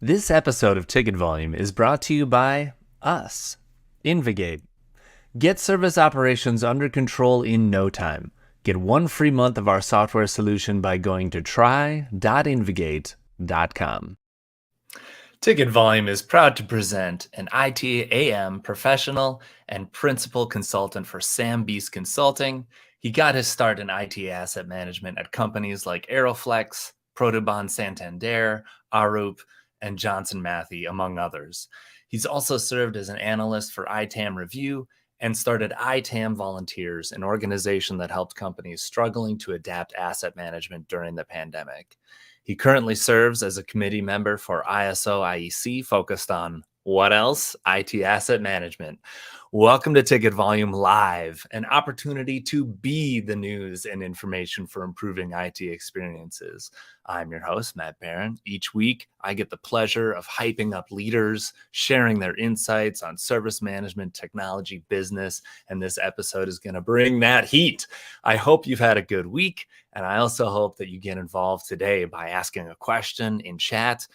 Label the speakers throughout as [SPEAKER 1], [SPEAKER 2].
[SPEAKER 1] This episode of Ticket Volume is brought to you by us, Invigate. Get service operations under control in no time. Get 1 free month of our software solution by going to try.invigate.com. Ticket Volume is proud to present an ITAM professional and principal consultant for SAM Beast Consulting. He got his start in IT asset management at companies like Aeroflex, Protobon Santander, Arup, and Johnson Matthey, among others. He's also served as an analyst for ITAM Review and started ITAM Volunteers, an organization that helped companies struggling to adapt asset management during the pandemic. He currently serves as a committee member for ISO IEC, focused on what else? IT asset management. Welcome to Ticket Volume Live, an opportunity to be the news and information for improving IT experiences. I'm your host, Matt Beran. Each week, I get the pleasure of hyping up leaders, sharing their insights on service management, technology, business, and this episode is going to bring that heat. I hope you've had a good week, and I also hope that you get involved today by asking a question in chat.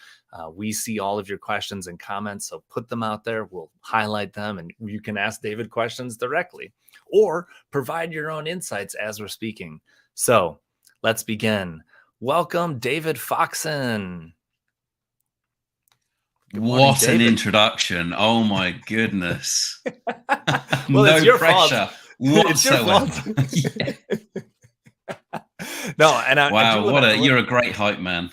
[SPEAKER 1] We see all of your questions and comments, so put them out there. We'll highlight them, and you can ask David questions directly or provide your own insights as we're speaking. So let's begin. Welcome, David Foxen.
[SPEAKER 2] What David. An introduction. Oh, my goodness.
[SPEAKER 1] Well,
[SPEAKER 2] no
[SPEAKER 1] it's your
[SPEAKER 2] pressure
[SPEAKER 1] fault.
[SPEAKER 2] whatsoever.
[SPEAKER 1] It's your fault. No, and
[SPEAKER 2] you're a great hype man.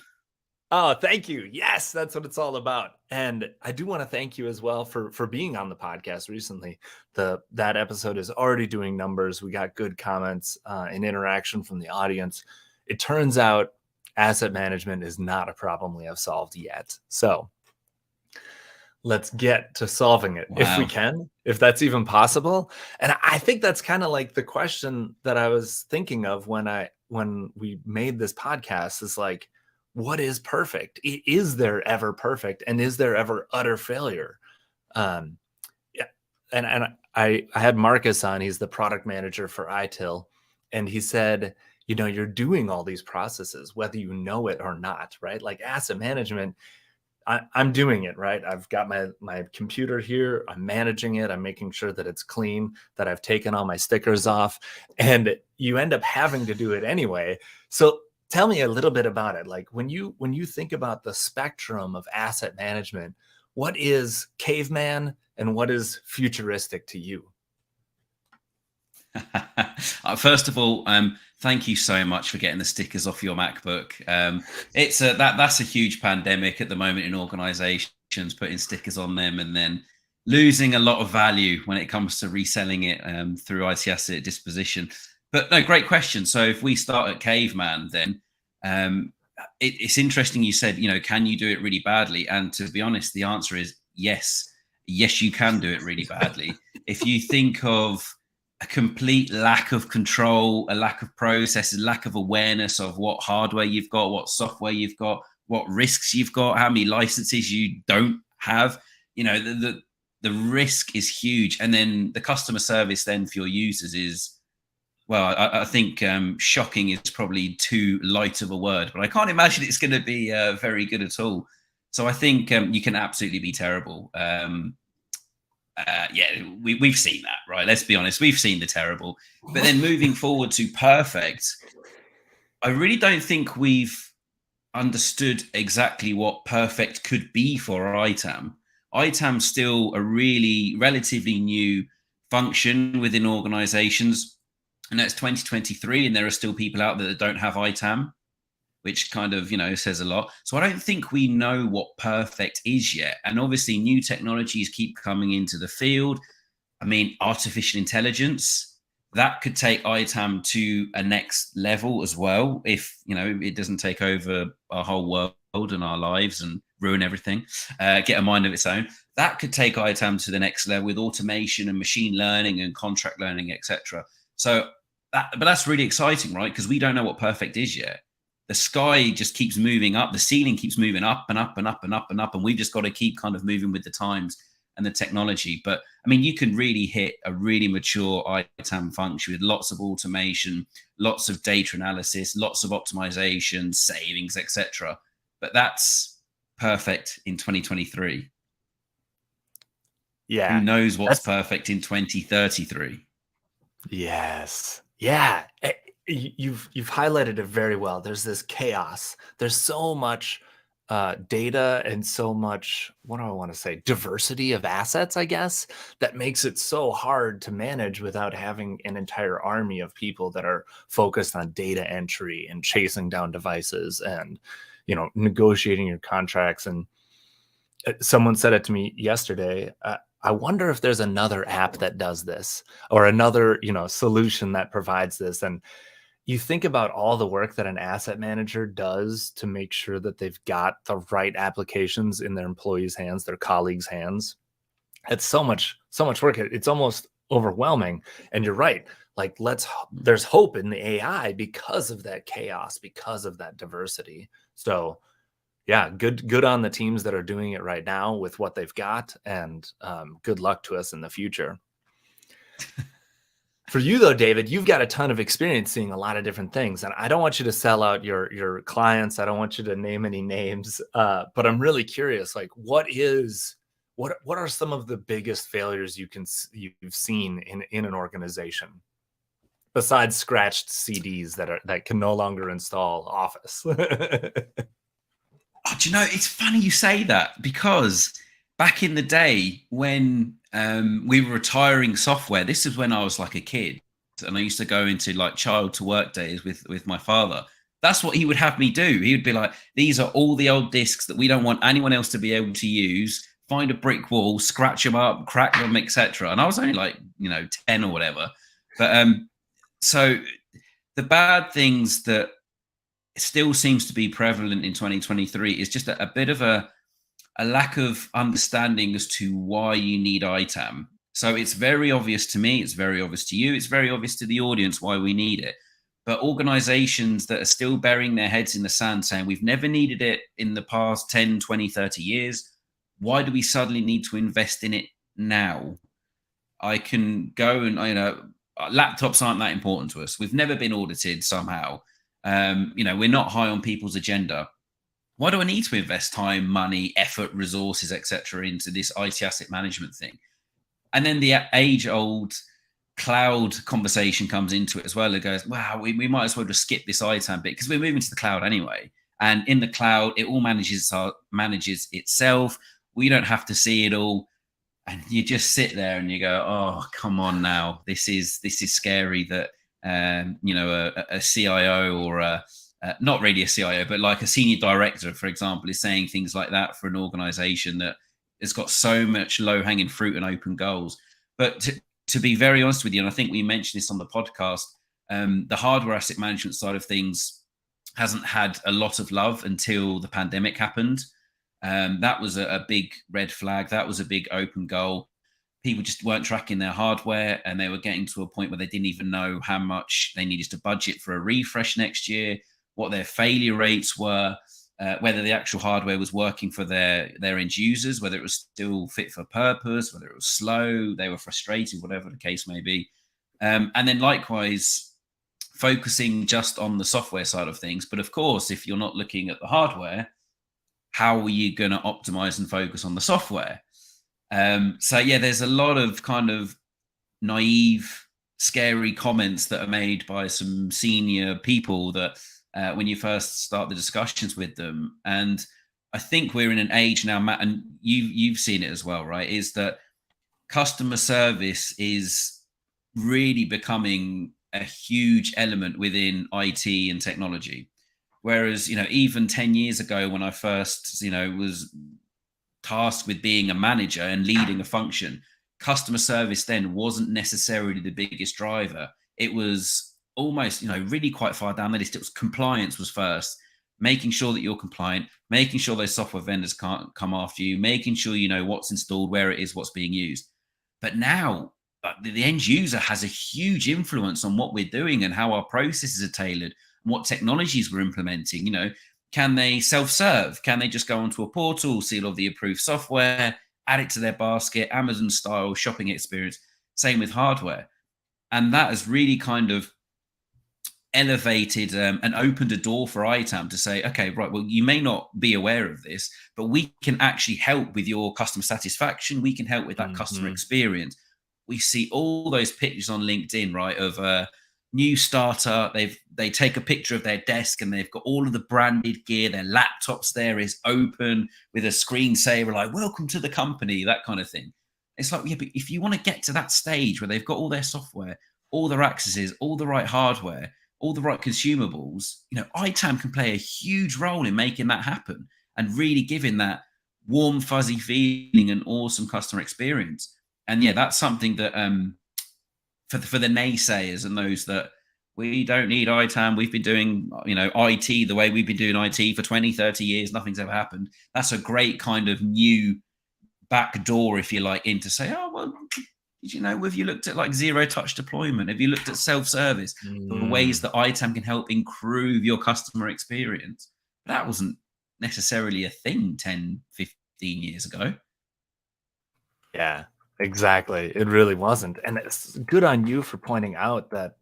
[SPEAKER 1] Oh, thank you. Yes, that's what it's all about. And I do want to thank you as well for being on the podcast recently. That episode is already doing numbers. We got good comments and interaction from the audience. It turns out asset management is not a problem we have solved yet. So let's get to solving it. Wow. If we can, if that's even possible. And I think that's kind of like the question that I was thinking of when we made this podcast is like, what is perfect? Is there ever perfect? And is there ever utter failure? Yeah. And I had Marcus on, he's the product manager for ITIL. And he said, you know, you're doing all these processes, whether you know it or not, right? Like asset management, I'm doing it, right? I've got my computer here. I'm managing it. I'm making sure that it's clean, that I've taken all my stickers off, and you end up having to do it anyway. So tell me a little bit about it. Like when you think about the spectrum of asset management, what is caveman and what is futuristic to you?
[SPEAKER 2] First of all, thank you so much for getting the stickers off your MacBook. That's a huge pandemic at the moment in organizations, putting stickers on them and then losing a lot of value when it comes to reselling it through IT asset disposition. But no, great question. So if we start at caveman, then it's interesting. You said, you know, can you do it really badly? And to be honest, the answer is yes. Yes, you can do it really badly. If you think of a complete lack of control, a lack of processes, lack of awareness of what hardware you've got, what software you've got, what risks you've got, how many licenses you don't have, you know, the risk is huge. And then the customer service then for your users is, well, I think shocking is probably too light of a word, but I can't imagine it's going to be very good at all. So I think you can absolutely be terrible. We've seen that, right? Let's be honest. We've seen the terrible. But then moving forward to perfect, I really don't think we've understood exactly what perfect could be for ITAM. ITAM's still a really relatively new function within organizations. And that's 2023, and there are still people out there that don't have ITAM, which kind of, you know, says a lot. So I don't think we know what perfect is yet. And obviously new technologies keep coming into the field. I mean, artificial intelligence, that could take ITAM to a next level as well. If, you know, it doesn't take over our whole world and our lives and ruin everything, get a mind of its own. That could take ITAM to the next level with automation and machine learning and contract learning, etc. So, but that's really exciting, right? Because we don't know what perfect is yet. The sky just keeps moving up. The ceiling keeps moving up and up and up and up and up. And we've just got to keep kind of moving with the times and the technology. But I mean, you can really hit a really mature ITAM function with lots of automation, lots of data analysis, lots of optimization, savings, etc. But that's perfect in 2023? Who
[SPEAKER 1] Yeah.
[SPEAKER 2] knows what's
[SPEAKER 1] That's
[SPEAKER 2] perfect in 2033?
[SPEAKER 1] Yes. Yeah. You've highlighted it very well. There's this chaos. There's so much data and so much, what do I want to say, diversity of assets, I guess, that makes it so hard to manage without having an entire army of people that are focused on data entry and chasing down devices and, negotiating your contracts. And someone said it to me yesterday. I wonder if there's another app that does this or another, solution that provides this. And you think about all the work that an asset manager does to make sure that they've got the right applications in their employees' hands, their colleagues' hands. It's so much work. It's almost overwhelming. And you're right. Like there's hope in the AI because of that chaos, because of that diversity. So yeah, good on the teams that are doing it right now with what they've got, and good luck to us in the future. For you though, David, you've got a ton of experience seeing a lot of different things, and I don't want you to sell out your clients. I don't want you to name any names, but I'm really curious. Like, what are some of the biggest failures you've seen in an organization besides scratched CDs that can no longer install Office?
[SPEAKER 2] Oh, do you know, it's funny you say that, because back in the day when we were retiring software, this is when I was like a kid, and I used to go into like child to work days with my father. That's what he would have me do. He would be like, these are all the old discs that we don't want anyone else to be able to use. Find a brick wall, scratch them up, crack them, etc. And I was only like, 10 or whatever. But so the bad things that still seems to be prevalent in 2023 is just a bit of a lack of understanding as to why you need ITAM. So it's very obvious to me, it's very obvious to you, it's very obvious to the audience why we need it. But organizations that are still burying their heads in the sand saying we've never needed it in the past 10, 20, 30 years, why do we suddenly need to invest in it now? I can go and, laptops aren't that important to us. We've never been audited somehow. We're not high on people's agenda. Why do I need to invest time, money, effort, resources, etc., into this IT asset management thing? And then the age-old cloud conversation comes into it as well. It goes, wow, we might as well just skip this ITAM bit because we're moving to the cloud anyway. And in the cloud, it all manages itself. We don't have to see it all. And you just sit there and you go, oh, come on now. This is scary that, a CIO or not really a CIO, but like a senior director, for example, is saying things like that for an organization that has got so much low-hanging fruit and open goals. But to be very honest with you, and I think we mentioned this on the podcast, the hardware asset management side of things hasn't had a lot of love until the pandemic happened. That was a big red flag. That was a big open goal. People just weren't tracking their hardware, and they were getting to a point where they didn't even know how much they needed to budget for a refresh next year, what their failure rates were, whether the actual hardware was working for their end users, whether it was still fit for purpose, whether it was slow, they were frustrated, whatever the case may be. And then likewise, focusing just on the software side of things. But of course, if you're not looking at the hardware, how are you going to optimize and focus on the software? So yeah, there's a lot of kind of naive, scary comments that are made by some senior people that when you first start the discussions with them. And I think we're in an age now, Matt, and you've seen it as well, right? Is that customer service is really becoming a huge element within IT and technology. Whereas, even 10 years ago when I first, was tasked with being a manager and leading a function, customer service then wasn't necessarily the biggest driver. It was almost, really quite far down the list. It was compliance was first, making sure that you're compliant, making sure those software vendors can't come after you, making sure you know what's installed, where it is, what's being used. But now the end user has a huge influence on what we're doing and how our processes are tailored and what technologies we're implementing. Can they self-serve? Can they just go onto a portal, see all of the approved software, add it to their basket, Amazon style shopping experience? Same with hardware. And that has really kind of elevated and opened a door for ITAM to say, okay, right, well, you may not be aware of this, but we can actually help with your customer satisfaction. We can help with that customer
[SPEAKER 1] Mhm.
[SPEAKER 2] experience. We see all those pictures on LinkedIn, right, of a new starter. They take a picture of their desk and they've got all of the branded gear. Their laptops there is open with a screensaver, like "Welcome to the company," that kind of thing. It's like, yeah, but if you want to get to that stage where they've got all their software, all their accesses, all the right hardware, all the right consumables, ITAM can play a huge role in making that happen and really giving that warm, fuzzy feeling and awesome customer experience. And yeah, that's something that for the naysayers and those that we don't need ITAM, we've been doing IT the way we've been doing IT for 20, 30 years, nothing's ever happened. That's a great kind of new back door, if you like, in to say, oh, well, have you looked at like zero touch deployment? Have you looked at self-service, the ways
[SPEAKER 1] Mm.
[SPEAKER 2] that ITAM can help improve your customer experience? That wasn't necessarily a thing 10, 15 years ago.
[SPEAKER 1] Yeah, exactly. It really wasn't. And it's good on you for pointing out that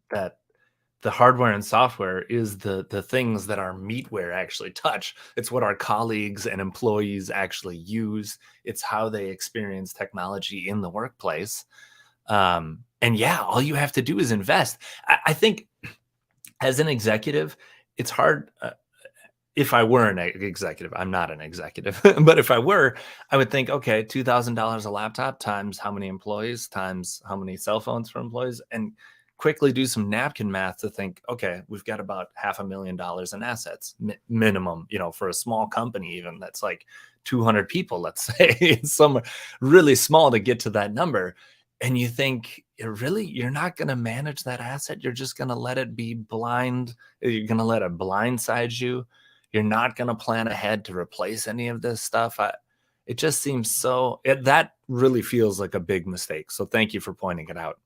[SPEAKER 1] the hardware and software is the things that our meatware actually touch. It's what our colleagues and employees actually use. It's how they experience technology in the workplace. And yeah, all you have to do is invest. I think as an executive, it's hard. If I were an executive, I'm not an executive, but if I were, I would think, okay, $2,000 a laptop times how many employees times how many cell phones for employees, and quickly do some napkin math to think, okay, we've got about $500,000 in assets minimum, for a small company, even that's like 200 people, let's say. It's somewhere really small to get to that number. And you think, you're not going to manage that asset. You're just going to let it be blind. You're going to let it blindside you. You're not going to plan ahead to replace any of this stuff. It just seems that really feels like a big mistake. So thank you for pointing it out.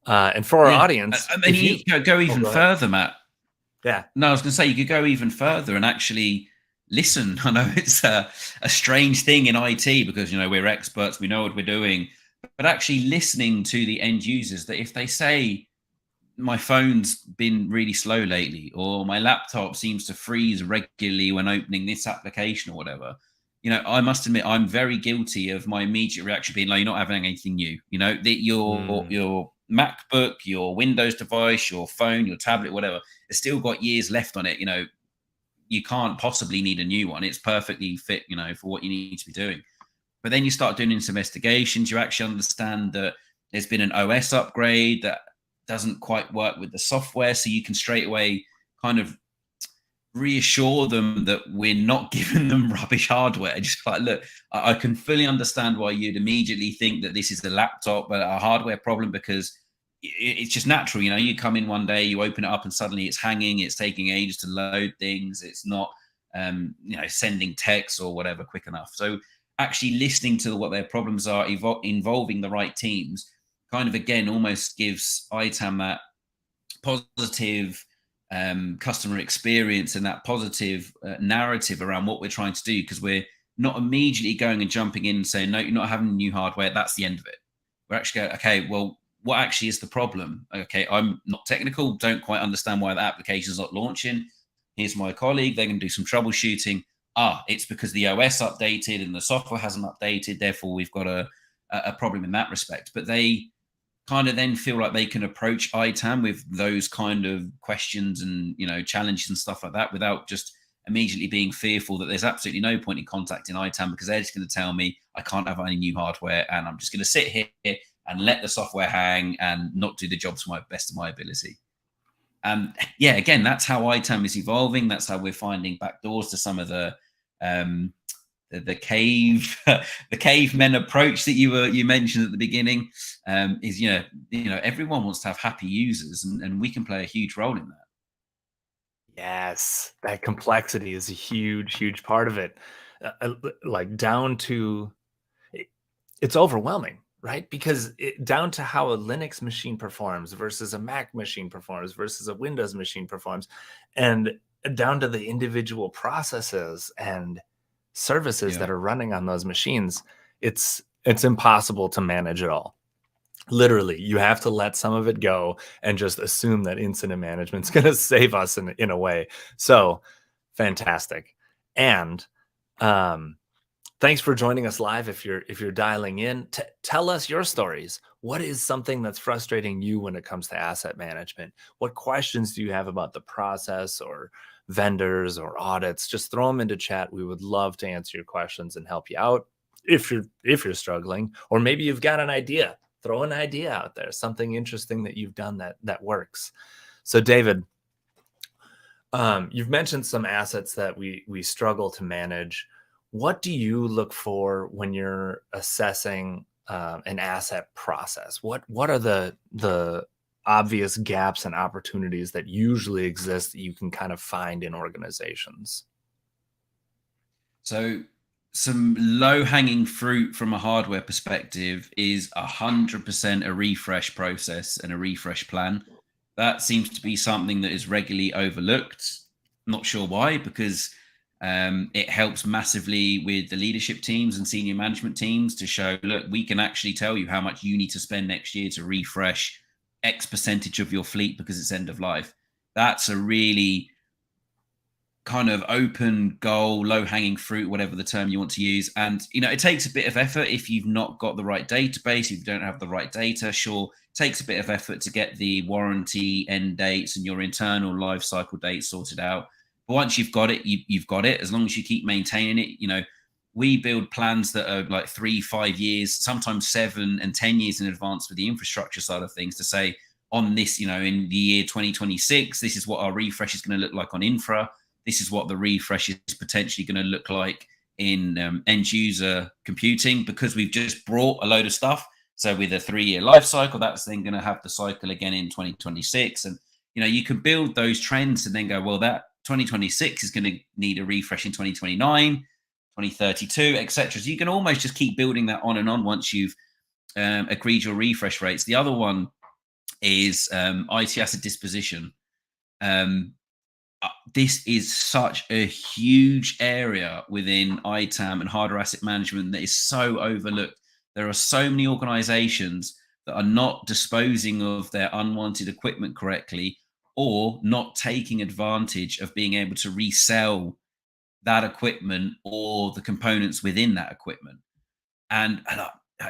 [SPEAKER 1] And for our
[SPEAKER 2] Yeah.
[SPEAKER 1] audience,
[SPEAKER 2] I mean, you go even
[SPEAKER 1] go ahead.
[SPEAKER 2] further, Matt.
[SPEAKER 1] Yeah.
[SPEAKER 2] No, I was going to say you could go even further and actually listen. I know it's a strange thing in IT because we're experts, we know what we're doing, but actually listening to the end users, that if they say my phone's been really slow lately, or my laptop seems to freeze regularly when opening this application or whatever, I must admit I'm very guilty of my immediate reaction being like, you're not having anything new. That
[SPEAKER 1] Mm.
[SPEAKER 2] your MacBook, your Windows device, your phone, your tablet, whatever, it's still got years left on it. You can't possibly need a new one. It's perfectly fit, for what you need to be doing. But then you start doing some investigations. You actually understand that there's been an OS upgrade that doesn't quite work with the software. So you can straight away kind of reassure them that we're not giving them rubbish hardware. Just like, look, I can fully understand why you'd immediately think that this is a laptop, but a hardware problem, because it's just natural. You come in one day, you open it up, and suddenly it's hanging. It's taking ages to load things. It's not, sending text or whatever quick enough. So actually listening to what their problems are, involving the right teams, kind of again almost gives ITAM that positive customer experience and that positive narrative around what we're trying to do, because we're not immediately going and jumping in and saying, no, you're not having new hardware, that's the end of it. We're actually going, okay, well, what actually is the problem? Okay, I'm not technical, don't quite understand why the application's not launching. Here's my colleague, they're going to do some troubleshooting. It's because the OS updated and the software hasn't updated, therefore we've got a problem in that respect. But they kind of then feel like they can approach ITAM with those kind of questions and challenges and stuff like that, without just immediately being fearful that there's absolutely no point in contacting ITAM, because they're just going to tell me I can't have any new hardware and I'm just going to sit here and let the software hang and not do the job to my best of my ability. Yeah, again, that's how ITAM is evolving. That's how we're finding backdoors to some of the cave the cavemen approach that you mentioned at the beginning. Is everyone wants to have happy users, and we can play a huge role in that.
[SPEAKER 1] Yes, that complexity is a huge, huge part of it. Like down to it's overwhelming, right? Because down to how a Linux machine performs versus a Mac machine performs versus a Windows machine performs, and down to the individual processes and services
[SPEAKER 2] Yeah.
[SPEAKER 1] that are running on those machines, it's impossible to manage it all. Literally, you have to let some of it go and just assume that incident management's going to save us in a way. So fantastic. And um, thanks for joining us live. If you're dialing in, tell us your stories. What is something that's frustrating you when it comes to asset management? What questions do you have about the process or vendors or audits? Just throw them into chat. We would love to answer your questions and help you out if you're struggling, or maybe you've got an idea. Throw an idea out there, something interesting that you've done that works. So David, you've mentioned some assets that we struggle to manage. What do you look for when you're assessing an asset process? What are the obvious gaps and opportunities that usually exist that you can kind of find in organizations?
[SPEAKER 2] So some low-hanging fruit from a hardware perspective is 100% a refresh process and a refresh plan. That seems to be something that is regularly overlooked. Not sure why, because it helps massively with the leadership teams and senior management teams to show, look, we can actually tell you how much you need to spend next year to refresh X percentage of your fleet because it's end of life. That's a really kind of open goal, low hanging fruit, whatever the term you want to use. And, it takes a bit of effort if you've not got the right database, if you don't have the right data. Sure, it takes a bit of effort to get the warranty end dates and your internal life cycle dates sorted out. But once you've got it, you've got it. As long as you keep maintaining it, we build plans that are like 3-5 years, sometimes 7 and 10 years in advance for the infrastructure side of things to say on this, in the year 2026, this is what our refresh is going to look like on infra. This is what the refresh is potentially going to look like in end user computing, because we've just brought a load of stuff. So with a 3-year life cycle, that's then going to have the cycle again in 2026. And, you can build those trends and then go, well, that 2026 is going to need a refresh in 2029, 2032, etc. So you can almost just keep building that on and on once you've agreed your refresh rates. The other one is IT asset disposition. This is such a huge area within ITAM and hardware asset management that is so overlooked. There are so many organizations that are not disposing of their unwanted equipment correctly, or not taking advantage of being able to resell that equipment or the components within that equipment. And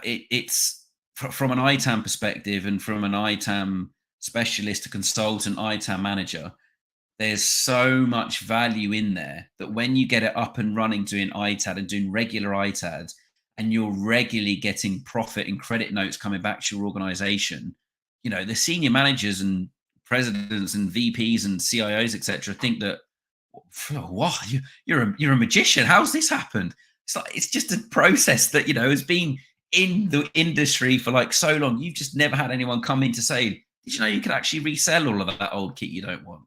[SPEAKER 2] it's from an ITAM perspective and from an ITAM specialist, a consultant, ITAM manager, there's so much value in there that when you get it up and running doing ITAD and doing regular ITAD, and you're regularly getting profit and credit notes coming back to your organization, the senior managers and presidents and VPs and CIOs, etc., think that, wow, you're a magician. How's this happened? It's just a process that, has been in the industry for like so long. You've just never had anyone come in to say, did you know you could actually resell all of that old kit you don't want?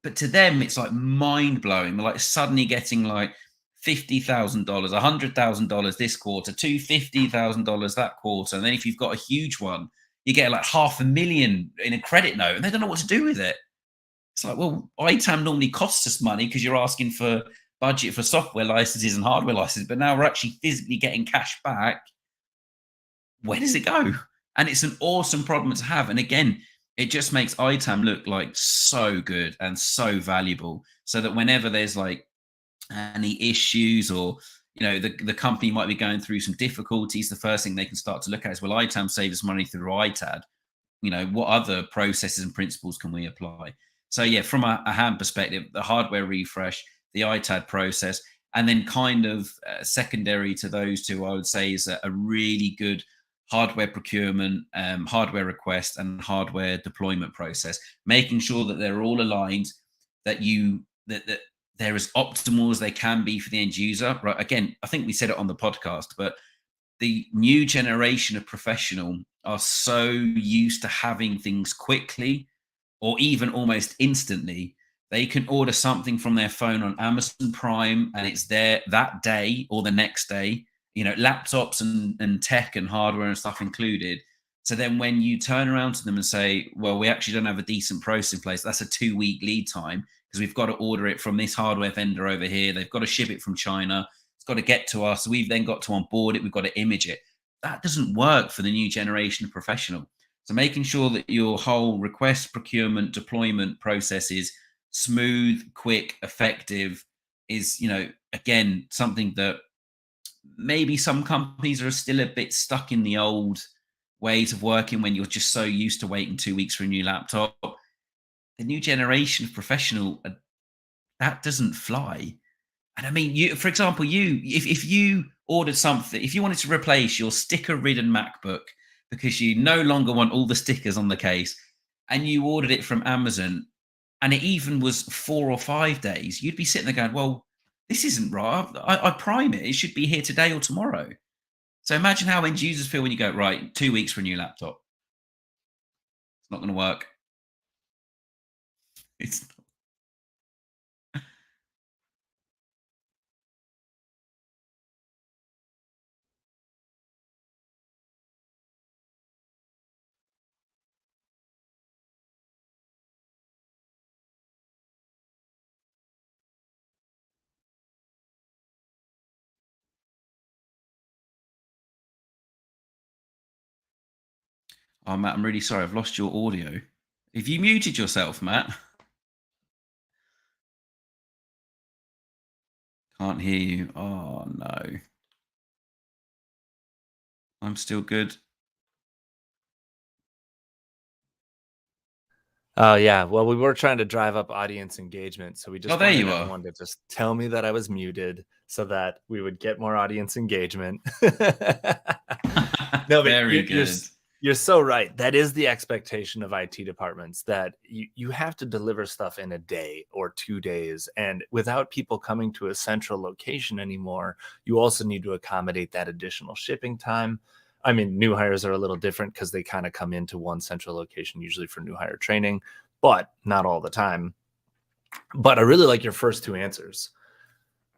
[SPEAKER 2] But to them, it's like mind blowing. They're like suddenly getting like $50,000, $100,000 this quarter, $250,000 that quarter. And then if you've got a huge one, you get like $500,000 in a credit note and they don't know what to do with it. It's like, well, ITAM normally costs us money because you're asking for budget for software licenses and hardware licenses, but now we're actually physically getting cash back. Where does it go? And it's an awesome problem to have. And again, it just makes ITAM look like so good and so valuable, so that whenever there's like any issues or, the company might be going through some difficulties, the first thing they can start to look at is, well, ITAM saves money through ITAD. What other processes and principles can we apply? So yeah, from a hand perspective, the hardware refresh, the ITAD process, and then kind of secondary to those two, I would say, is a really good hardware procurement, hardware request, and hardware deployment process, making sure that they're all aligned, that they're as optimal as they can be for the end user. Right. Again, I think we said it on the podcast, but the new generation of professional are so used to having things quickly or even almost instantly. They can order something from their phone on Amazon Prime and it's there that day or the next day, laptops and tech and hardware and stuff included. So then when you turn around to them and say, well, we actually don't have a decent process in place, that's a 2-week lead time because we've got to order it from this hardware vendor over here. They've got to ship it from China. It's got to get to us. We've then got to onboard it. We've got to image it. that doesn't work for the new generation of professional. So making sure that your whole request, procurement, deployment process is smooth, quick, effective is, again, something that maybe some companies are still a bit stuck in the old ways of working when you're just so used to waiting 2 weeks for a new laptop. The new generation of professional, that doesn't fly. And I mean, for example, if you ordered something, if you wanted to replace your sticker-ridden MacBook because you no longer want all the stickers on the case, and you ordered it from Amazon, and it even was 4 or 5 days, you'd be sitting there going, "Well, this isn't right. I prime it; it should be here today or tomorrow." So imagine how end users feel when you go, "Right, 2 weeks for a new laptop. It's not going to work." It's Oh, Matt, I'm really sorry. I've lost your audio. Have you muted yourself, Matt? Can't hear you. Oh, no. I'm still good.
[SPEAKER 1] Oh, yeah. Well, we were trying to drive up audience engagement. So we
[SPEAKER 2] Oh,
[SPEAKER 1] just
[SPEAKER 2] there
[SPEAKER 1] wanted
[SPEAKER 2] you are.
[SPEAKER 1] everyone to just tell me that I was muted so that we would get more audience engagement. No, but
[SPEAKER 2] Very good.
[SPEAKER 1] you're so right. That is the expectation of IT departments, that you have to deliver stuff in a day or 2 days. And without people coming to a central location anymore, you also need to accommodate that additional shipping time. I mean, new hires are a little different because they kind of come into one central location, usually for new hire training, but not all the time. But I really like your first two answers.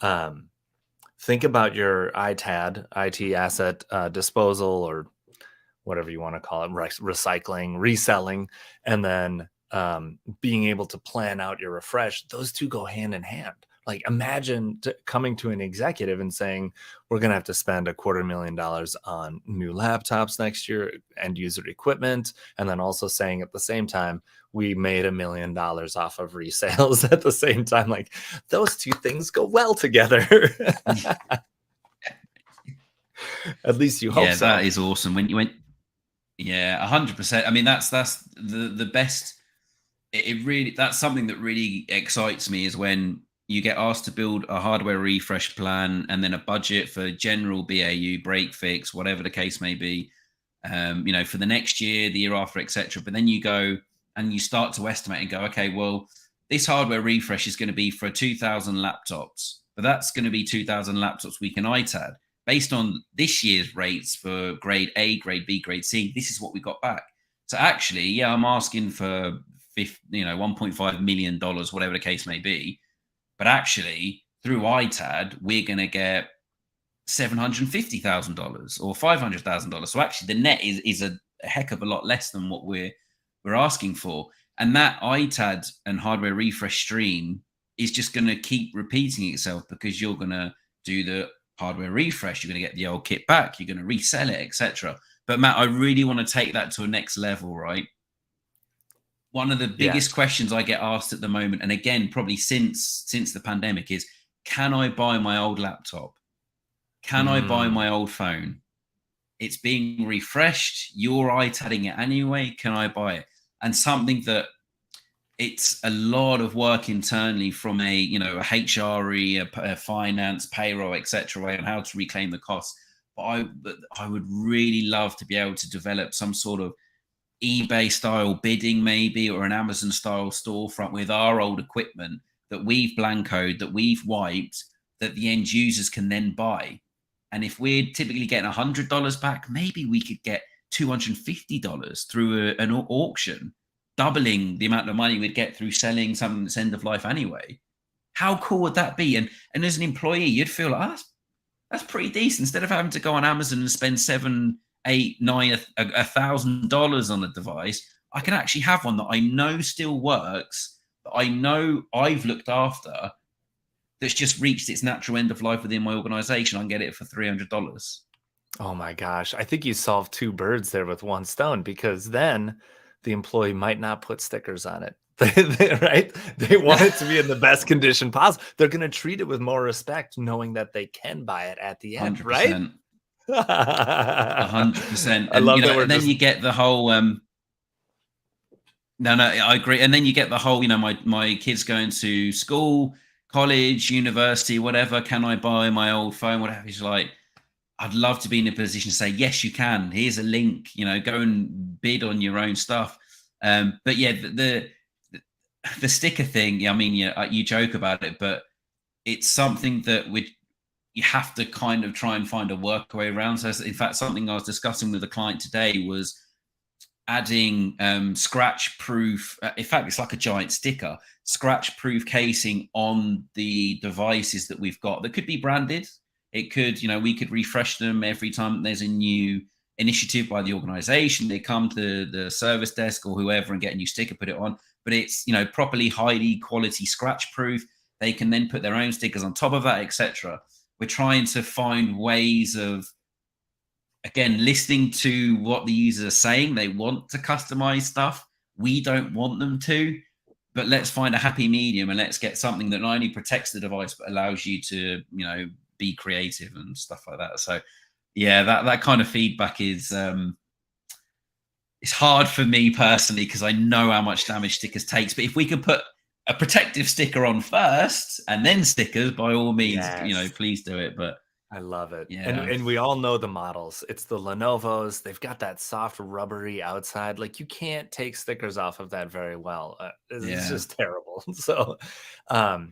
[SPEAKER 1] Think about your ITAD, IT asset disposal, or whatever you want to call it, recycling, reselling, and then being able to plan out your refresh. Those two go hand in hand. Like, imagine coming to an executive and saying, we're going to have to spend $250,000 on new laptops next year, end user equipment. And then also saying at the same time, we made $1 million off of resales at the same time. Like, those two things go well together. At least you hope so.
[SPEAKER 2] That is awesome. When you went, 100%. I mean, that's the best. It really, that's something that really excites me, is when you get asked to build a hardware refresh plan and then a budget for general BAU, break fix, whatever the case may be, for the next year, the year after, etc. But then you go and you start to estimate and go, okay, well, this hardware refresh is going to be for 2,000 laptops, but that's going to be 2,000 laptops we can ITAD. Based on this year's rates for grade A, grade B, grade C, this is what we got back. So actually, I'm asking for $1.5 million, whatever the case may be. But actually, through ITAD, we're going to get $750,000 or $500,000. So actually, the net is a heck of a lot less than what we're asking for. And that ITAD and hardware refresh stream is just going to keep repeating itself, because you're going to do the hardware refresh, you're going to get the old kit back, you're going to resell it, etc. But Matt, I really want to take that to a next level, right? One of the biggest questions I get asked at the moment, and again, probably since the pandemic, is, can I buy my old laptop? Can I buy my old phone? It's being refreshed. You're ITADing it anyway. Can I buy it? And something that, it's a lot of work internally from a HRE, a finance, payroll, etc., on how to reclaim the costs. But I would really love to be able to develop some sort of eBay style bidding, maybe, or an Amazon style storefront with our old equipment that we've blancoed, that we've wiped, that the end users can then buy. And if we're typically getting $100 back, maybe we could get $250 through an auction, doubling the amount of money we'd get through selling something that's end of life anyway. How cool would that be? And as an employee, you'd feel like, that's pretty decent. Instead of having to go on Amazon and spend $700, $800, $900, $1,000 on a device, I can actually have one that I know still works, that I know I've looked after, that's just reached its natural end of life within my organization. I can get it for $300.
[SPEAKER 1] Oh my gosh. I think you solved two birds there with one stone, because then the employee might not put stickers on it. Right? They want it to be in the best condition possible. They're going to treat it with more respect, knowing that they can buy it at the end, right?
[SPEAKER 2] 100%.
[SPEAKER 1] I
[SPEAKER 2] 100%. And,
[SPEAKER 1] love that we're
[SPEAKER 2] and then
[SPEAKER 1] just
[SPEAKER 2] you get the whole, no, I agree. And then you get the whole, my kids going to school, college, university, whatever. Can I buy my old phone? Whatever. It's like, I'd love to be in a position to say, yes, you can. Here's a link, go and bid on your own stuff. But yeah, the sticker thing, I mean, you joke about it, but it's something that you have to kind of try and find a workaway around. So in fact, something I was discussing with a client today was adding scratch proof. In fact, it's like a giant sticker, scratch proof casing on the devices that we've got that could be branded. It could, we could refresh them every time there's a new initiative by the organization. They come to the service desk or whoever and get a new sticker, put it on. But it's, properly highly quality scratch proof. They can then put their own stickers on top of that, etc. We're trying to find ways of, again, listening to what the users are saying. They want to customize stuff. We don't want them to, but let's find a happy medium and let's get something that not only protects the device, but allows you to, be creative and stuff like that. So yeah, that kind of feedback is, it's hard for me personally, because I know how much damage stickers takes. But if we could put a protective sticker on first and then stickers, by all means,
[SPEAKER 1] yes.
[SPEAKER 2] please do it. But
[SPEAKER 1] I love it.
[SPEAKER 2] yeah,
[SPEAKER 1] And we all know the models. It's the Lenovo's. They've got that soft rubbery outside. Like, you can't take stickers off of that very well. It's
[SPEAKER 2] yeah.
[SPEAKER 1] just terrible. So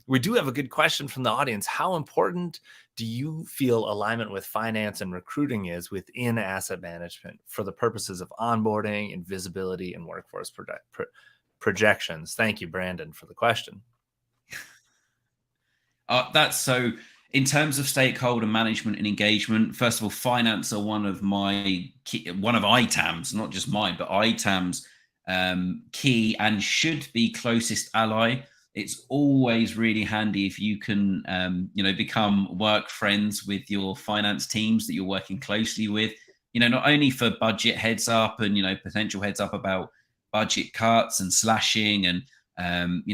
[SPEAKER 1] we do have a good question from the audience. How important do you feel alignment with finance and recruiting is within asset management for the purposes of onboarding and visibility and workforce projections? Thank you, Brandon, for the question.
[SPEAKER 2] That's so. In terms of stakeholder management and engagement, first of all, finance are one of ITAM's, not just mine, but ITAM's key and should be closest ally. It's always really handy if you can, become work friends with your finance teams that you're working closely with. Not only for budget heads up and potential heads up about budget cuts and slashing and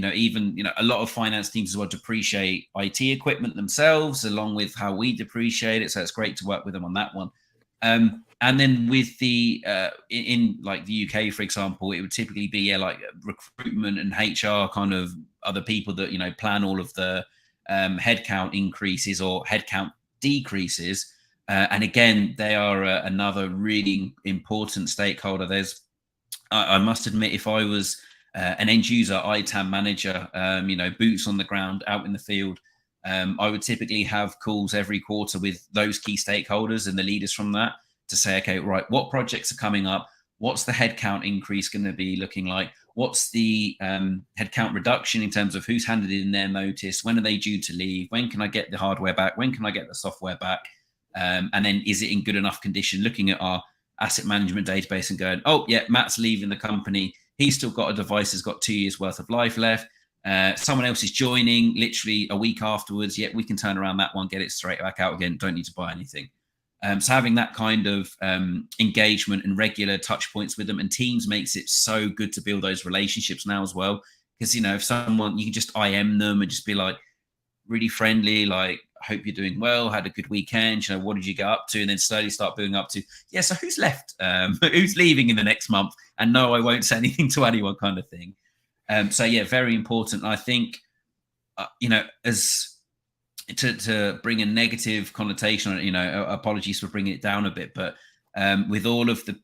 [SPEAKER 2] even a lot of finance teams as well depreciate IT equipment themselves, along with how we depreciate it. So it's great to work with them on that one. And then with the in like the UK, for example, it would typically be like recruitment and HR kind of other people that plan all of the headcount increases or headcount decreases. And again, they are another really important stakeholder. I must admit, if I was an end user ITAM manager, boots on the ground out in the field, I would typically have calls every quarter with those key stakeholders and the leaders from that to say, okay, right, what projects are coming up? What's the headcount increase going to be looking like? What's the headcount reduction in terms of who's handed in their notice? When are they due to leave? When can I get the hardware back? When can I get the software back? And then is it in good enough condition? Looking at our asset management database and going, oh yeah, Matt's leaving the company. He's still got a device that's got 2 years worth of life left. Someone else is joining literally a week afterwards. Yet we can turn around that one, get it straight back out again. Don't need to buy anything. So having that kind of engagement and regular touch points with them and teams makes it so good to build those relationships now as well. Because, if someone, you can just IM them and just be like really friendly, like, hope you're doing well, had a good weekend, what did you get up to? And then slowly start building up to, yeah, so who's left? Who's leaving in the next month? And no, I won't say anything to anyone, kind of thing. So yeah, very important. I think, as to bring a negative connotation on it, apologies for bringing it down a bit, but with all of the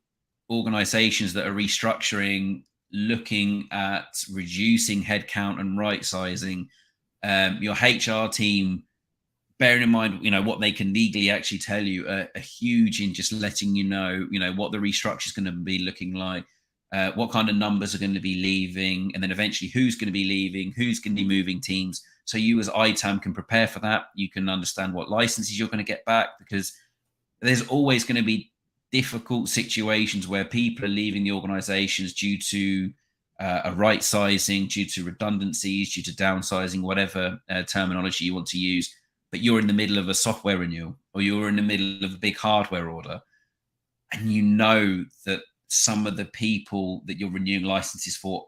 [SPEAKER 2] organizations that are restructuring, looking at reducing headcount and right sizing, your HR team, bearing in mind, what they can legally actually tell you, are huge in just letting you know what the restructure is going to be looking like, what kind of numbers are going to be leaving, and then eventually who's going to be leaving, who's going to be moving teams. So you as ITAM can prepare for that. You can understand what licenses you're going to get back, because there's always going to be difficult situations where people are leaving the organizations due to a right sizing, due to redundancies, due to downsizing, whatever terminology you want to use. but you're in the middle of a software renewal, or you're in the middle of a big hardware order, and you know that some of the people that you're renewing licenses for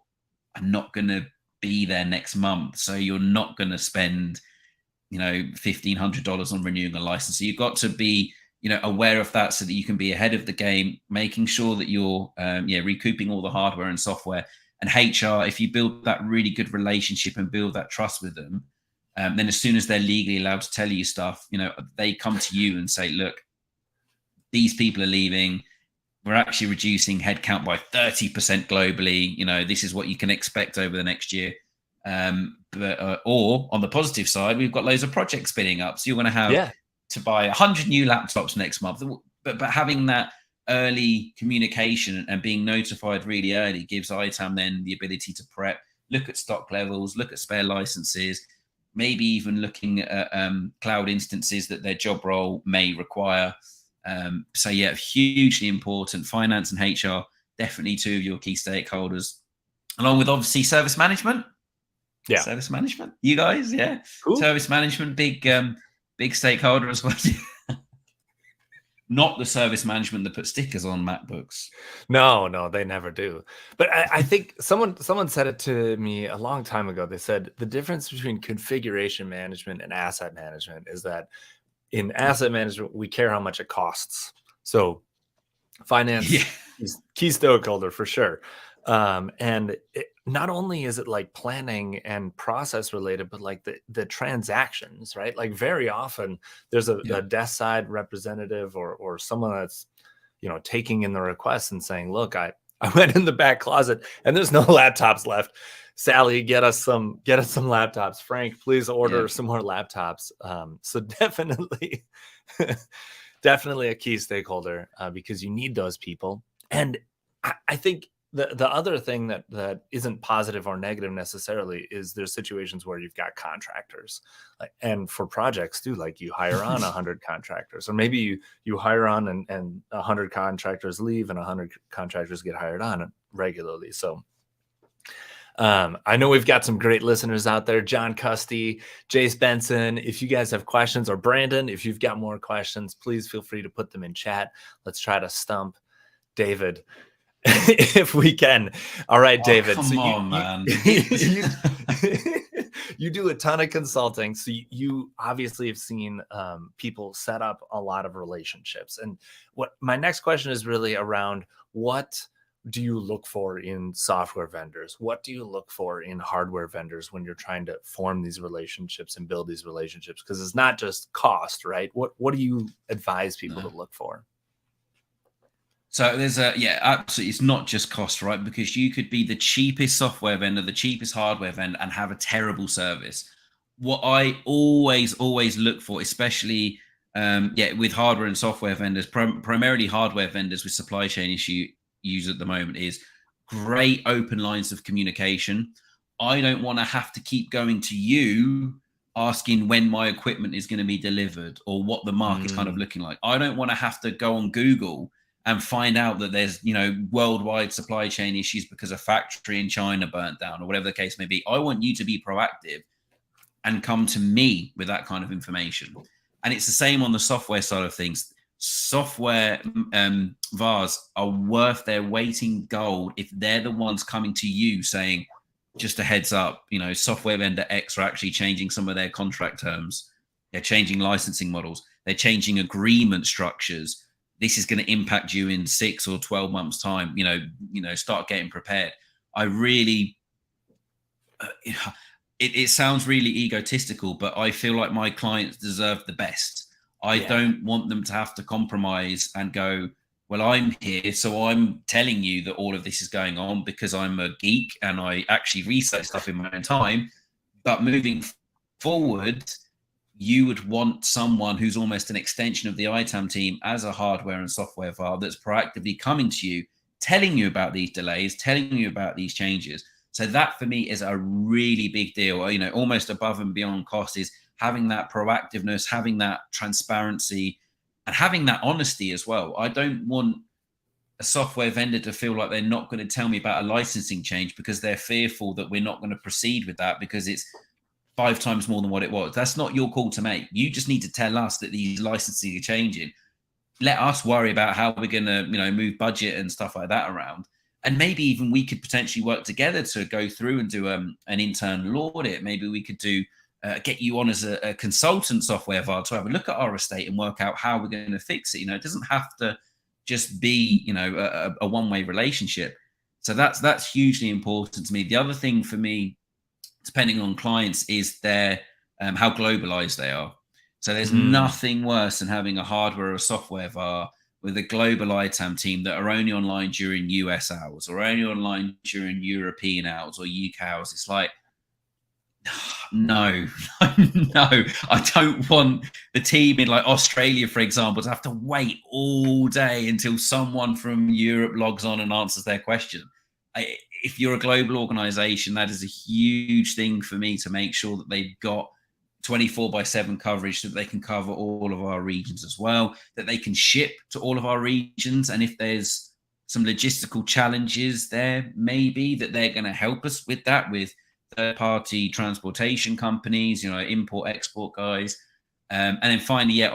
[SPEAKER 2] are not going to be there next month. So you're not going to spend, $1,500 on renewing a license. So you've got to be, aware of that so that you can be ahead of the game, making sure that you're, recouping all the hardware and software. And HR, if you build that really good relationship and build that trust with them, then as soon as they're legally allowed to tell you stuff, they come to you and say, look, these people are leaving. We're actually reducing headcount by 30% globally. This is what you can expect over the next year. Or on the positive side, we've got loads of projects spinning up. So you're going to have to buy 100 new laptops next month. But having that early communication and being notified really early gives ITAM then the ability to prep, look at stock levels, look at spare licenses, maybe even looking at cloud instances that their job role may require. So yeah, hugely important. Finance and HR, definitely two of your key stakeholders, along with obviously service management.
[SPEAKER 1] Yeah,
[SPEAKER 2] service management. You guys, yeah, cool. Service management, big stakeholder as well. Not the service management that put stickers on MacBooks.
[SPEAKER 1] No, they never do. But I think someone said it to me a long time ago. They said the difference between configuration management and asset management is that in asset management, we care how much it costs. So finance is key stakeholder for sure. And not only is it like planning and process related, but like the transactions, right? Like very often there's a desk side representative or someone that's, taking in the request and saying, look, I went in the back closet and there's no laptops left. Sally, get us some laptops. Frank, please order some more laptops. So definitely, definitely a key stakeholder because you need those people. And I think the other thing that isn't positive or negative necessarily is there's situations where you've got contractors, and for projects too, like you hire on 100 contractors, or maybe you hire on and 100 contractors leave and 100 contractors get hired on regularly. So I know we've got some great listeners out there. John Custy, Jace Benson. If you guys have questions, or Brandon, if you've got more questions, please feel free to put them in chat. Let's try to stump David if we can. All right, David.
[SPEAKER 2] Come on, man.
[SPEAKER 1] You do a ton of consulting, so you obviously have seen people set up a lot of relationships. And what my next question is really around, what do you look for in software vendors? What do you look for in hardware vendors when you're trying to form these relationships and build these relationships? Because it's not just cost, right? What do you advise people to look for?
[SPEAKER 2] So there's absolutely. It's not just cost, right? Because you could be the cheapest software vendor, the cheapest hardware vendor, and have a terrible service. What I always look for, especially with hardware and software vendors, primarily hardware vendors with supply chain issues at the moment, is great open lines of communication. I don't want to have to keep going to you asking when my equipment is going to be delivered or what the market's kind of looking like. I don't want to have to go on Google and find out that there's, worldwide supply chain issues because a factory in China burnt down or whatever the case may be. I want you to be proactive and come to me with that kind of information. And it's the same on the software side of things. Software VARs are worth their weight in gold if they're the ones coming to you saying, just a heads up, software vendor X are actually changing some of their contract terms. They're changing licensing models. They're changing agreement structures. This is going to impact you in 6 or 12 months' time. Start getting prepared. I really, it sounds really egotistical, but I feel like my clients deserve the best. I don't want them to have to compromise and go, well, I'm here, so I'm telling you that all of this is going on because I'm a geek and I actually research stuff in my own time. But moving forward, you would want someone who's almost an extension of the ITAM team as a hardware and software VAR that's proactively coming to you, telling you about these delays, telling you about these changes. So that for me is a really big deal. Almost above and beyond cost is having that proactiveness, having that transparency, and having that honesty as well. I don't want a software vendor to feel like they're not going to tell me about a licensing change because they're fearful that we're not going to proceed with that because it's 5 times more than what it was. That's not your call to make. You just need to tell us that these licensing are changing. Let us worry about how we're going to, move budget and stuff like that around. And maybe even we could potentially work together to go through and do an internal audit. Maybe we could do get you on as a consultant software VAR to have a look at our estate and work out how we're going to fix it. It doesn't have to just be, a one-way relationship. So that's hugely important to me. The other thing for me, depending on clients, is their how globalized they are. So there's nothing worse than having a hardware or software VAR with a global ITAM team that are only online during US hours or only online during European hours or UK hours. It's like, no, no, I don't want the team in like Australia, for example, to have to wait all day until someone from Europe logs on and answers their question. If you're a global organization, that is a huge thing for me to make sure that they've got 24/7 coverage, so that they can cover all of our regions as well, that they can ship to all of our regions. And if there's some logistical challenges there, maybe that they're going to help us with that, with third-party transportation companies, import-export guys. And then finally,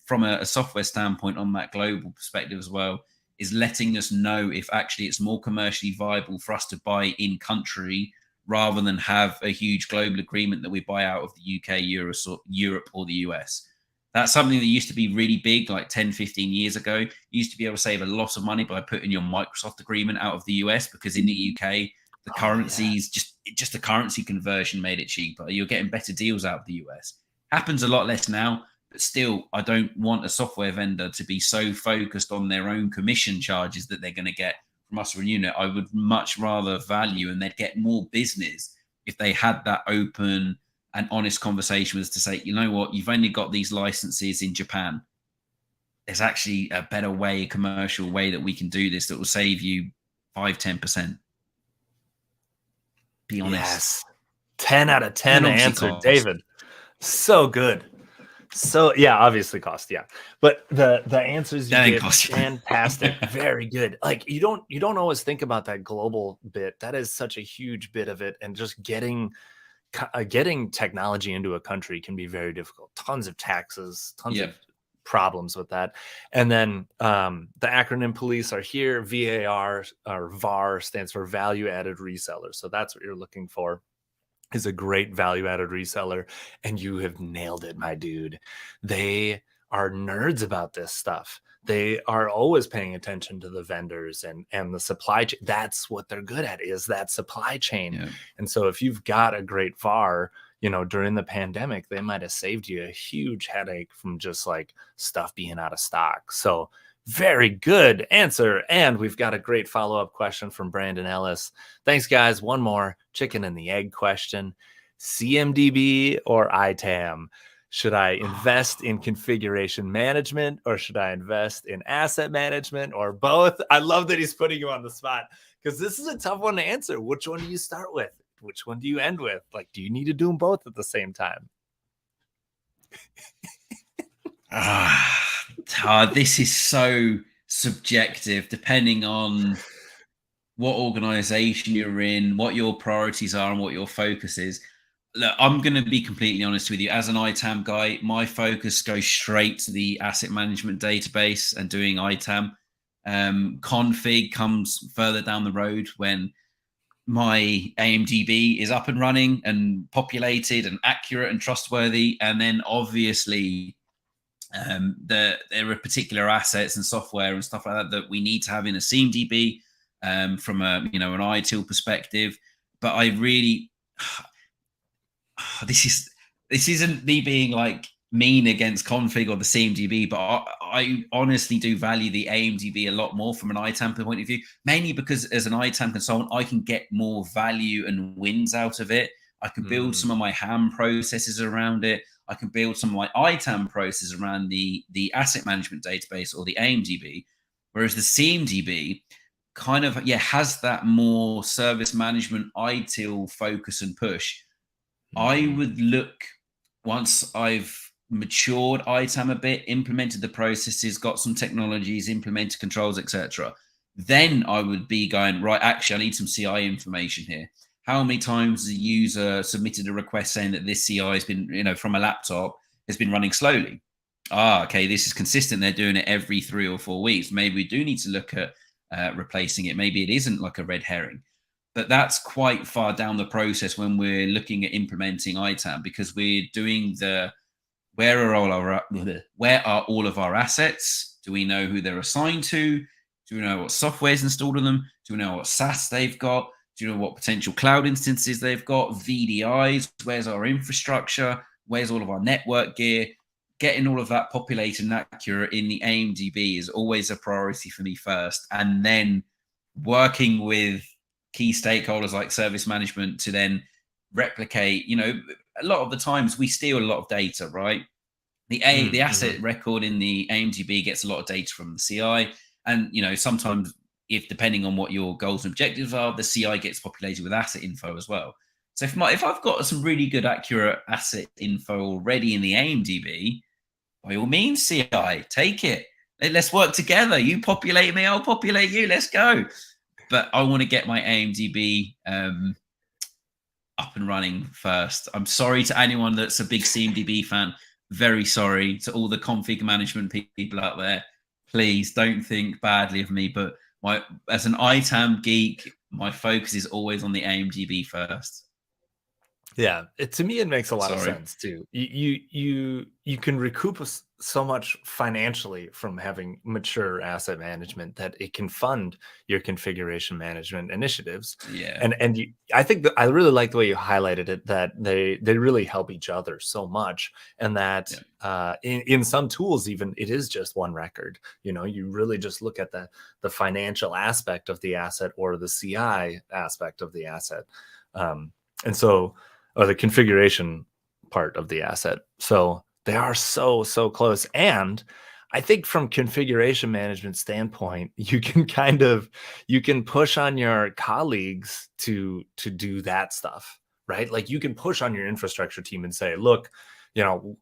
[SPEAKER 2] from a software standpoint on that global perspective as well, is letting us know if actually it's more commercially viable for us to buy in country rather than have a huge global agreement that we buy out of the UK, Europe, or the US. That's something that used to be really big like 10, 15 years ago. You used to be able to save a lot of money by putting your Microsoft agreement out of the US, because in the UK, the currencies, just the currency conversion made it cheaper. You're getting better deals out of the US. Happens a lot less now, but still, I don't want a software vendor to be so focused on their own commission charges that they're going to get from us or a unit. I would much rather value, and they'd get more business if they had that open and honest conversation with us to say, you know what, you've only got these licenses in Japan. There's actually a better way, a commercial way that we can do this that will save you 5-10%. Be honest.
[SPEAKER 1] Yes. 10 out of 10 answer, David. So good. So yeah, obviously cost, yeah, but the answers you gave, fantastic, very good. Like you don't always think about that global bit. That is such a huge bit of it, and just getting technology into a country can be very difficult. Tons of taxes, tons of problems with that. And then the acronym police are here. VAR or VAR stands for value added reseller. So that's what you're looking for, is a great value-added reseller. And you have nailed it, my dude. They are nerds about this stuff. They are always paying attention to the vendors and the supply chain. That's what they're good at, is that supply chain. Yeah. And so if you've got a great VAR, during the pandemic, they might have saved you a huge headache from just like stuff being out of stock. So very good answer. And we've got a great follow-up question from Brandon Ellis. Thanks, guys. One more chicken and the egg question. CMDB or ITAM? Should I invest in configuration management, or should I invest in asset management, or both? I love that he's putting you on the spot, because this is a tough one to answer. Which one do you start with? Which one do you end with? Like, do you need to do them both at the same time?
[SPEAKER 2] This is so subjective, depending on what organization you're in, what your priorities are, and what your focus is. Look, I'm going to be completely honest with you. As an ITAM guy, my focus goes straight to the asset management database and doing ITAM. Config comes further down the road when my AMDB is up and running and populated and accurate and trustworthy. And then obviously there are particular assets and software and stuff like that we need to have in a CMDB from an ITIL perspective. But I really, this isn't me being like mean against config or the CMDB, but I honestly do value the AMDB a lot more from an ITAM point of view, mainly because as an ITAM consultant, I can get more value and wins out of it. I can build some of my HAM processes around it. I can build some of my ITAM processes around the asset management database or the AMDB, whereas the CMDB kind of, has that more service management ITIL focus and push. I would look, once I've matured ITAM a bit, implemented the processes, got some technologies, implemented controls, etc., then I would be going, right, actually, I need some CI information here. how many times the user submitted a request saying that this CI has been, from a laptop, has been running slowly. Okay, this is consistent. They're doing it every 3 or 4 weeks. Maybe we do need to look at replacing it. Maybe it isn't like a red herring. But that's quite far down the process when we're looking at implementing ITAM, because we're doing where are all of our assets? Do we know who they're assigned to? Do we know what software is installed on them? Do we know what SaaS they've got? Do you know what potential cloud instances they've got? VDIs? Where's our infrastructure? Where's all of our network gear? Getting all of that populated and accurate in the AIMDb is always a priority for me first. And then working with key stakeholders like service management to then replicate, a lot of the times we steal a lot of data, right? The asset record in the AIMDb gets a lot of data from the CI. And, sometimes if depending on what your goals and objectives are, the CI gets populated with asset info as well. So if I've got some really good, accurate asset info already in the AIMDb, by all means, CI, take it. Let's work together. You populate me, I'll populate you. Let's go. But I want to get my AIMDb up and running first. I'm sorry to anyone that's a big CMDB fan. Very sorry to all the config management people out there. Please don't think badly of me. But as an ITAM geek, my focus is always on the AIMDb first.
[SPEAKER 1] Yeah, to me, it makes a lot of sense too. You can recoup so much financially from having mature asset management that it can fund your configuration management initiatives.
[SPEAKER 2] Yeah,
[SPEAKER 1] and I think that I really like the way you highlighted it, that they really help each other so much, and that in some tools even it is just one record. You really just look at the financial aspect of the asset or the CI aspect of the asset, or the configuration part of the asset. So they are so close. And I think from configuration management standpoint, you can push on your colleagues to do that stuff, right? Like you can push on your infrastructure team and say, look,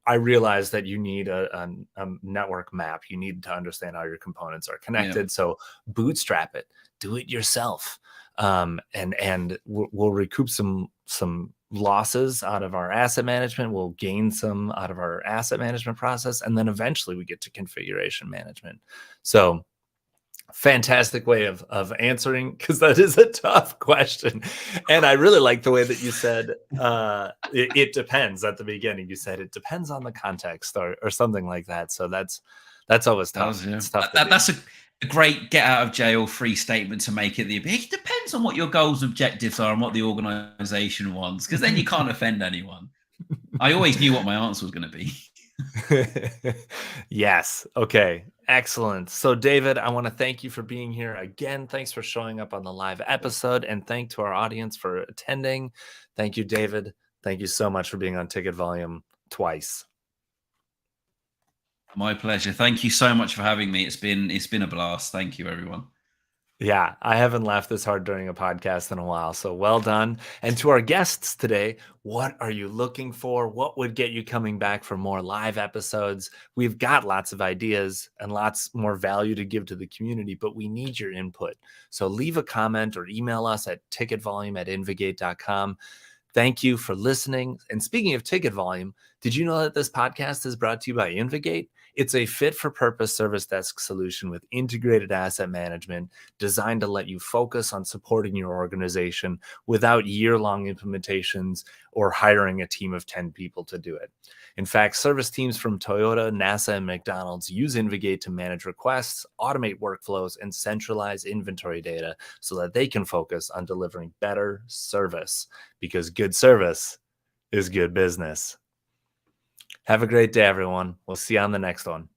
[SPEAKER 1] I realize that you need a network map. You need to understand how your components are connected. Yeah. So bootstrap it, do it yourself. And we'll recoup some losses out of our asset management. We'll gain some out of our asset management process. And then eventually we get to configuration management. So fantastic way of answering, because that is a tough question. And I really like the way that you said it depends at the beginning. You said it depends on the context or something like that. So that's always tough. It's tough
[SPEAKER 2] that's a great get out of jail free statement to make it. It depends on what your goals and objectives are and what the organization wants, because then you can't offend anyone. I always knew what my answer was going to be.
[SPEAKER 1] Yes. Okay. Excellent. So David, I want to thank you for being here again. Thanks for showing up on the live episode, and thank to our audience for attending. Thank you, David. Thank you so much for being on Ticket Volume twice.
[SPEAKER 2] My pleasure. Thank you so much for having me. It's been a blast. Thank you, everyone.
[SPEAKER 1] Yeah, I haven't laughed this hard during a podcast in a while, so well done. And to our guests today, what are you looking for? What would get you coming back for more live episodes? We've got lots of ideas and lots more value to give to the community, but we need your input. So leave a comment or email us at ticketvolume@invigate.com. Thank you for listening. And speaking of Ticket Volume, did you know that this podcast is brought to you by Invigate? It's a fit-for-purpose service desk solution with integrated asset management designed to let you focus on supporting your organization without year-long implementations or hiring a team of 10 people to do it. In fact, service teams from Toyota, NASA, and McDonald's use Invigate to manage requests, automate workflows, and centralize inventory data so that they can focus on delivering better service, because good service is good business. Have a great day, everyone. We'll see you on the next one.